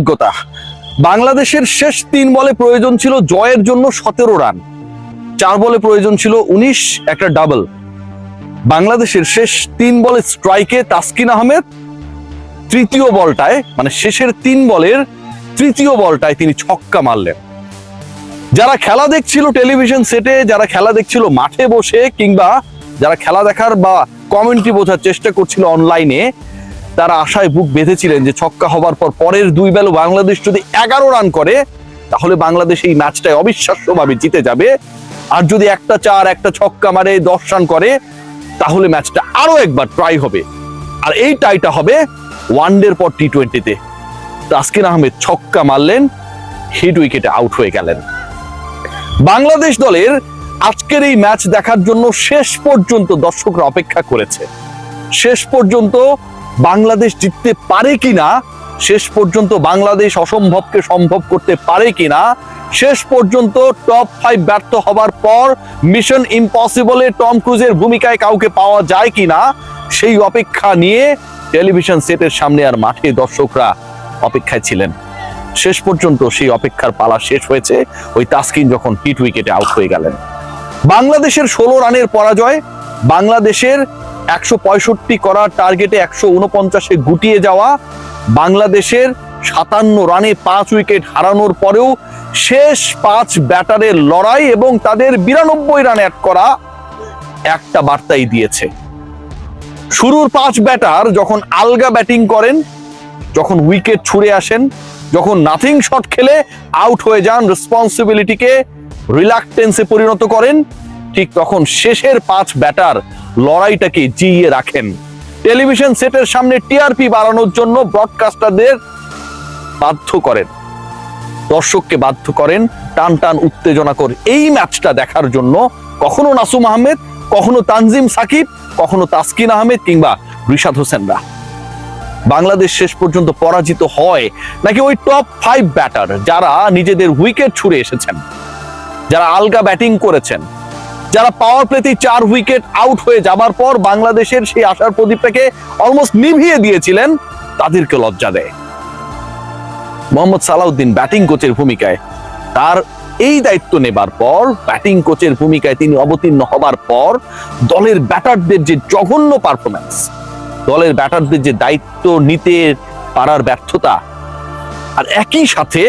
যোগ্যতা। বাংলাদেশের শেষ 3 বলে প্রয়োজন ছিল জয়ের জন্য 17 রান, 4 বলে প্রয়োজন ছিল 19, একটা ডাবল। বাংলাদেশের শেষ 3 বলে স্ট্রাইকে তাসকিন আহমেদ তৃতীয় বলটায়, মানে শেষের 3 বলের তৃতীয় বলটায় তিনি ছক্কা মারলেন। যারা খেলা দেখছিল টেলিভিশন সেটে, যারা খেলা দেখছিল মাঠে বসে, কিংবা যারা খেলা দেখার বা কমেন্ট্রি বোঝার চেষ্টা করছিল অনলাইনে, তারা আশায় বুক বেঁধেছিলেন যে ছক্কা হবার পর পরের 2 বলে বাংলাদেশ যদি 11 রান করে তাহলে বাংলাদেশ এই ম্যাচটায় অবিশ্বাস্যভাবে জিতে যাবে। আর যদি একটা 4 একটা ছক্কা মারে 10 রান করে তাহলে ম্যাচটা আরো একবার ট্রাই হবে, আর এই টাইটা হবে ওয়ানডের পর টি20তে। তাসকিন আহমেদ ছক্কা মারলেন, হিট উইকেটে আউট হয়ে গেলেন। বাংলাদেশ দলের আজকের এই ম্যাচ দেখার জন্য শেষ পর্যন্ত দর্শকরা অপেক্ষা করেছে। শেষ পর্যন্ত বাংলাদেশ জিততে পারে কিনা, শেষ পর্যন্ত বাংলাদেশ অসম্ভবকে সম্ভব করতে পারে কিনা, শেষ পর্যন্ত টপ 5 ব্যর্থ হবার পর মিশন ইম্পসিবলে টম ক্রুজের ভূমিকায় কাউকে পাওয়া যায় কিনা, সেই অপেক্ষা নিয়ে টেলিভিশন সেটের সামনে আর মাঠে দর্শকরা অপেক্ষায় ছিলেন। শেষ পর্যন্ত সেই অপেক্ষার পালা শেষ হয়েছে ওই তাসকিন যখন হিট উইকেটে আউট হয়ে গেলেন। বাংলাদেশের 16 রানের পরাজয়, বাংলাদেশের 165 করা টার্গেটে 149-এ গুটিয়ে যাওয়া, বাংলাদেশের 57 রানে 5 উইকেট হারানোর পরেও শেষ 5 ব্যাটারের লড়াই এবং তাদের 92 রান অ্যাড করা একটা বার্তাই দিয়েছে। শুরুর 5 ব্যাটার যখন আলগা ব্যাটিং করেন, যখন উইকেট ছুড়ে আসেন, যখন নাথিং শট খেলে আউট হয়ে যান, রেসপন্সিবিলিটিকে রিল্যাক্টেন্সে পরিণত করেন, ঠিক তখন শেষের 5 ব্যাটার লড়াইটাকে জিইয়ে রাখেন। টেলিভিশন সেটের সামনে টিআরপি বাড়ানোর জন্য ব্রডকাস্টারদের বাধ্য করেন, দর্শককে বাধ্য করেন টান টান উত্তেজনা করে এই ম্যাচটা দেখার জন্য। কখনো নাসুম আহমেদ, কখনো তানজিম সাকিব, কখনো তাসকিন আহমেদ কিংবা রিশাদ হোসেনরা। বাংলাদেশ শেষ পর্যন্ত পরাজিত হয় নাকি ওই টপ 5 ব্যাটার যারা নিজেদের উইকেট ছুড়ে এসেছেন, যারা আলগা ব্যাটিং করেছেন, যারা পাওয়ার প্লেতে 4 উইকেট আউট হয়ে যাবার পর বাংলাদেশের সেই আশার প্রদীপটাকে অলমোস্ট নিভিয়ে দিয়েছিলেন, তাদেরকে লজ্জা দেয়। মোহাম্মদ সালাউদ্দিন ব্যাটিং কোচের ভূমিকায়, তার এই দায়িত্ব নেবার পর ব্যাটিং কোচের ভূমিকায় তিনি অবতীর্ণ হবার পর দলের ব্যাটারদের যে জঘন্য পারফরম্যান্স, দলের ব্যাটারদের যে দায়িত্ব নিতে পারার ব্যর্থতা, আর একই সাথে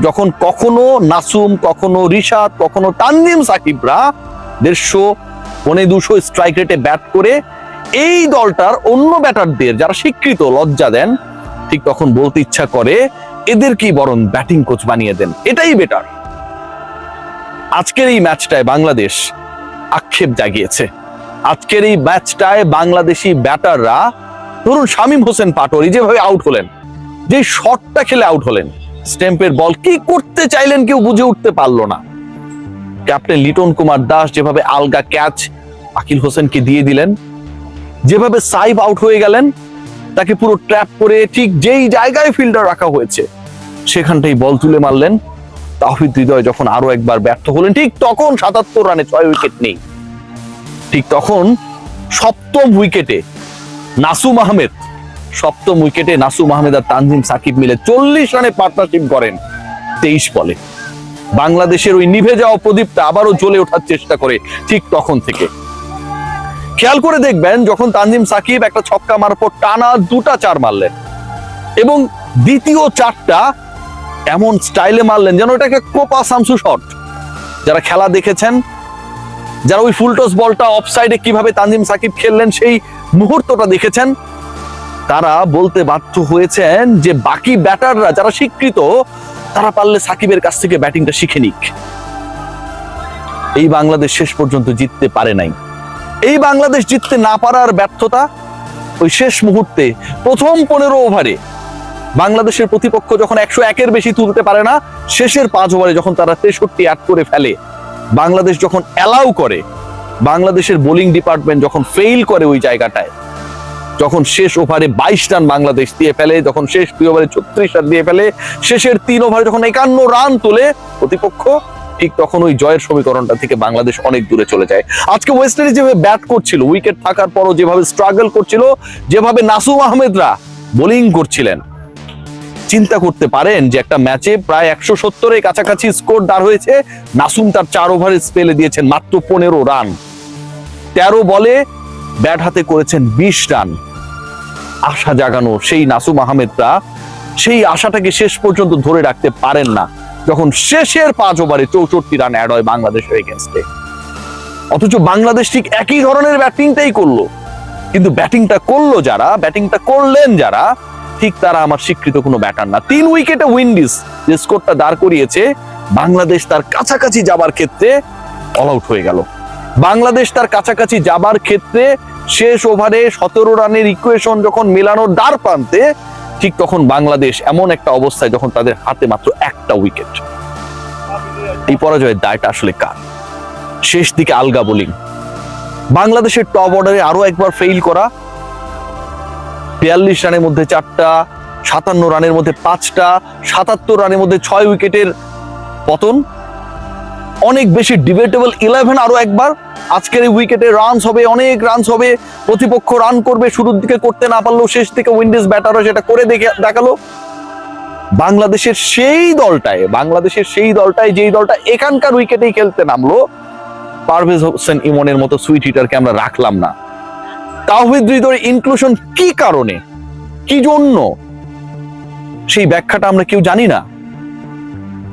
যখন কখনো নাসুম, কখনো রিশাদ, কখনো তানজিম সাকিবরা 150-200 স্ট্রাইক রেটে ব্যাট করে এই দলটার অন্য ব্যাটারদের যারা স্বীকৃত লজ্জা দেন, ঠিক তখন বলতে ইচ্ছা করে এদেরকেই বরং ব্যাটিং কোচ বানিয়ে দেন, এটাই বেটার। আজকের এই ম্যাচটায় বাংলাদেশ আক্ষেপ জাগিয়েছে। আজকের এই ম্যাচটায় বাংলাদেশি ব্যাটাররা, ধরুন শামীম হোসেন পাটোয়ারি যেভাবে আউট হলেন, যে শটটা খেলে আউট হলেন, স্ট্যাম্পের বল কি করতে চাইলেন কেউ বুঝে উঠতে পারলো না। ক্যাপ্টেন লিটন কুমার দাস যেভাবে আলগা ক্যাচ আকিল হোসেনকে দিয়ে দিলেন, যেভাবে সাইব আউট হয়ে গেলেন, তাকে পুরো ট্র্যাপ করে ঠিক যেই জায়গায় ফিল্ডার রাখা হয়েছে সেখানটাই বল তুলে মারলেন। তাওহিদ হৃদয় যখন আরো একবার ব্যর্থ হলেন, ঠিক তখন 77 রানে 6 উইকেট নেই, ঠিক তখন 7ম উইকেটে নাসুম আহমেদ, 7ম উইকেটে নাসুম আহমেদ আর তানজিম সাকিব মিলে 40 রানে পার্টনারশিপ করেন 23 বলে। বাংলাদেশের ওই নিভে যাওয়া প্রদীপটা আবারও জ্বলে ওঠার চেষ্টা করে ঠিক তখন থেকে। খেয়াল করে দেখবেন যখন তানজিম সাকিব একটা ছক্কা মারার পর টানা 2টা 4 মারলেন এবং দ্বিতীয় 4টা এমন স্টাইলে মারলেন যেন এটাকে কোপা শামসু শট। যারা খেলা দেখেছেন, যারা ওই ফুলটস বলটা অফসাইডে কিভাবে তানজিম সাকিব খেললেন সেই মুহূর্তটা দেখেছেন, তারা বলতে বাধ্য হয়েছেন যে বাকি ব্যাটাররা যারা স্বীকৃত, তারা পারলে সাকিবের কাছ থেকে ব্যাটিংটা শিখে নিক। এই বাংলাদেশ শেষ পর্যন্ত জিততে পারে নাই। এই বাংলাদেশ জিততে না পারার ব্যর্থতা ওই শেষ মুহূর্তে প্রথম 15 ওভারে বাংলাদেশের প্রতিপক্ষ যখন 101-এর বেশি তুলতে পারে না, শেষের 5 ওভারে যখন তারা 63 অ্যাড করে ফেলে, বাংলাদেশ যখন অ্যালাউ করে, বাংলাদেশের বোলিং ডিপার্টমেন্ট যখন ফেইল করে ওই জায়গাটায়, যখন শেষ ওভারে 22 রান বাংলাদেশ দিয়ে ফেলে, যখন শেষ 2 ওভারে 36 রান দিয়ে ফেলে, শেষের 3 ওভারে যখন 51 রান তোলে প্রতিপক্ষ, ঠিক তখন ওই জয়ের সমীকরণটা থেকে বাংলাদেশ অনেক দূরে চলে যায়। আজকে ওয়েস্ট ইন্ডিজ যেভাবে ব্যাট করছিল, উইকেট থাকার পরও যেভাবে স্ট্রাগল করছিল, যেভাবে নাসুম আহমেদরা বোলিং করছিলেন, চিন্তা করতে পারেন যে একটা ম্যাচে প্রায় 170-এর কাছাকাছি স্কোর দাঁড় হয়েছে, নাসুম তার 4 ওভারে স্পেলে দিয়েছেন মাত্র 15 রান, 13 বলে ব্যাট হাতে করেছেন 20 রান। আশা জাগানো সেই নাসুম আহমেদরা সেই আশাটাকে শেষ পর্যন্ত ধরে রাখতে পারেন না, যখন শেষের 5 ওভারে 64 রান অ্যাড হয় বাংলাদেশের এগেইনস্টে। অথচ বাংলাদেশ ঠিক একই ধরনের ব্যাটিংটাই করলো, কিন্তু ব্যাটিংটা করলেন যারা ঠিক তারা আমার স্বীকৃত কোনো ব্যাটার না। 3 উইকেটে উইন্ডিজ যে স্কোরটা দাঁড় করিয়েছে, বাংলাদেশ তার কাছাকাছি যাবার ক্ষেত্রে অল আউট হয়ে গেল। বাংলাদেশ তার কাছাকাছি যাবার ক্ষেত্রে শেষ ওভারে 17 রানের ইকুয়েশন যখন মেলানোর দ্বার প্রান্তে, ঠিক তখন বাংলাদেশ এমন একটা অবস্থায় যখন তাদের হাতে মাত্র একটা উইকেট। এই পরাজয়ের দায়টা আসলে কার? শেষ দিকে আলগা বোলিং, বাংলাদেশের টপ অর্ডারে আরো একবার ফেইল করা, 42 রানের মধ্যে 4টা, 57 রানের মধ্যে 5টা, 77 রানের মধ্যে 6 উইকেটের পতন। অনেক বেশি ডিবেটেবল 11 আরো একবার। আজকের এই উইকেটে রানস হবে, অনেক রানস হবে, প্রতিপক্ষ রান করবে, শুরুর দিকে করতে না পারলেও শেষ দিকে উইন্ডিজ ব্যাটাররা সেটা করে দেখালো। বাংলাদেশের সেই দলটায় যেই দলটা এখানকার উইকেটেই খেলতে নামলো, পারভেজ হোসেন ইমনের মতো সুইট হিটারকে আমরা রাখলাম না। তাওহিদ হৃদয়ের ইনক্লুশন কি কারণে, কি জন্য, সেই ব্যাখ্যাটা আমরা কেউ জানি না।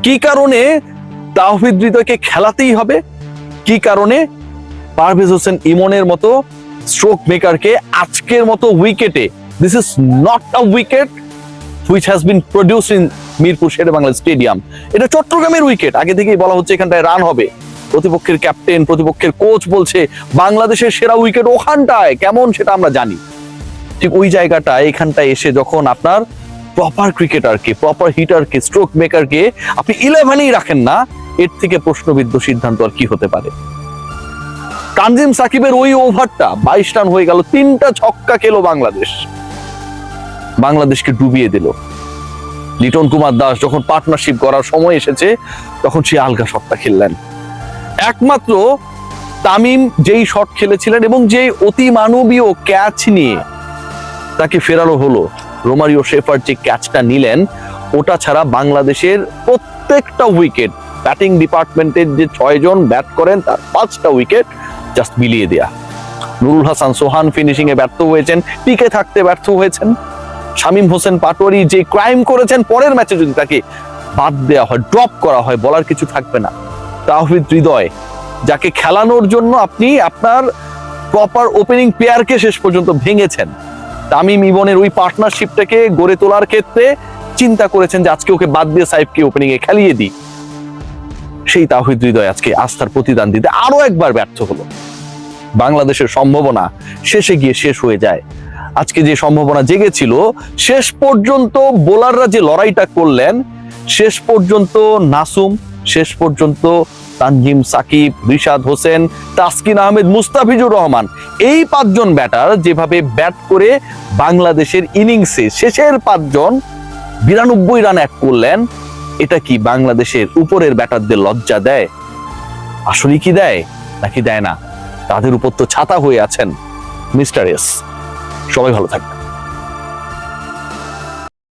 কি কারণে তাওহিদ হৃদয়কে খেলাতেই হবে, কি কারণে পারভেজ হোসেন ইমনের মতো স্ট্রোক মেকারকে আজকের মতো উইকেটে, this is not a wicket which has been produced in Mirpur Sher-e-Bangla stadium. এটা চট্টগ্রামের উইকেট, আগে থেকেই বলা হচ্ছে এখানটায় রান হবে। প্রতিপক্ষের ক্যাপ্টেন, প্রতিপক্ষের কোচ বলছে বাংলাদেশের সেরা উইকেট ওখানটায়, কেমন সেটা আমরা জানি। ঠিক ওই জায়গাটায় এখানটায় এসে যখন আপনার প্রপার ক্রিকেটারকে, প্রপার হিটারকে, স্ট্রোক মেকারকে আপনি 11-এই রাখেন না, এর থেকে প্রশ্নবিদ্ধ সিদ্ধান্ত আর কি হতে পারে? তানজিম সাকিবের ওই ওভারটা 22 রান হয়ে গেল, 3টা ছক্কা খেলো বাংলাদেশ, বাংলাদেশকে ডুবিয়ে দিল। লিটন কুমার দাস যখন পার্টনারশিপ করার সময় এসেছে, তখন সে আলগা শটটা খেললেন। একমাত্র তামিম যেই শট খেলেছিলেন এবং যে অতি মানবীয় ক্যাচ নিয়ে তাকে ফেরানো হলো, রোমারিও শেফার্ড যে ক্যাচটা নিলেন, ওটা ছাড়া বাংলাদেশের প্রত্যেকটা উইকেট, ব্যাটিং ডিপার্টমেন্টের যে 6 জন ব্যাট করেন তার 5টা উইকেট জাস্ট মিলিয়ে দেয়া। নুরুল হাসান সোহান ফিনিশিং এ ব্যর্থ হয়েছেন, টিকে থাকতে ব্যর্থ হয়েছেন। শামীম হোসেন পাটোয়ারি যে ক্রাইম করেছেন, পরের ম্যাচে যদি তাকে বাদ দেওয়া হয়, ড্রপ করা হয়, বলার কিছু থাকবে না। তাওহিদ হৃদয় যাকে খেলানোর জন্য আপনি আপনার প্রপার ওপেনিং পেয়ারকে শেষ পর্যন্ত ভেঙেছেন, তামিম ইমনের ওই পার্টনারশিপটাকে গড়ে তোলার ক্ষেত্রে চিন্তা করেছেন যে আজকে ওকে বাদ দিয়ে সাইফকে ওপেনিং এ খেলিয়ে দিই। সেই তাওহিদ হৃদয় আজকে আস্থার প্রতিদান দিতে আরো একবার ব্যর্থ হলো। বাংলাদেশের সম্ভাবনা শেষে গিয়ে শেষ হয়ে যায়। আজকে যে সম্ভাবনা জেগেছিল, শেষ পর্যন্ত বোলাররা যে লড়াইটা করলেন, শেষ পর্যন্ত নাসুম, শেষ পর্যন্ত তানজিম সাকিব, রিশাদ হোসেন, তাসকিন আহমেদ, মুস্তাফিজুর রহমান, এই 5 জন ব্যাটার যেভাবে ব্যাট করে বাংলাদেশের ইনিংসে শেষের 5 জন 92 রান অ্যাড করলেন, এটা কি বাংলাদেশের উপরের ব্যাটারদের লজ্জা দেয়? আসলে কি দেয় নাকি দেয় না? তাদের উপর তো ছাতা হয়ে আছেন মিস্টার এস। সবাই ভালো থাকবেন।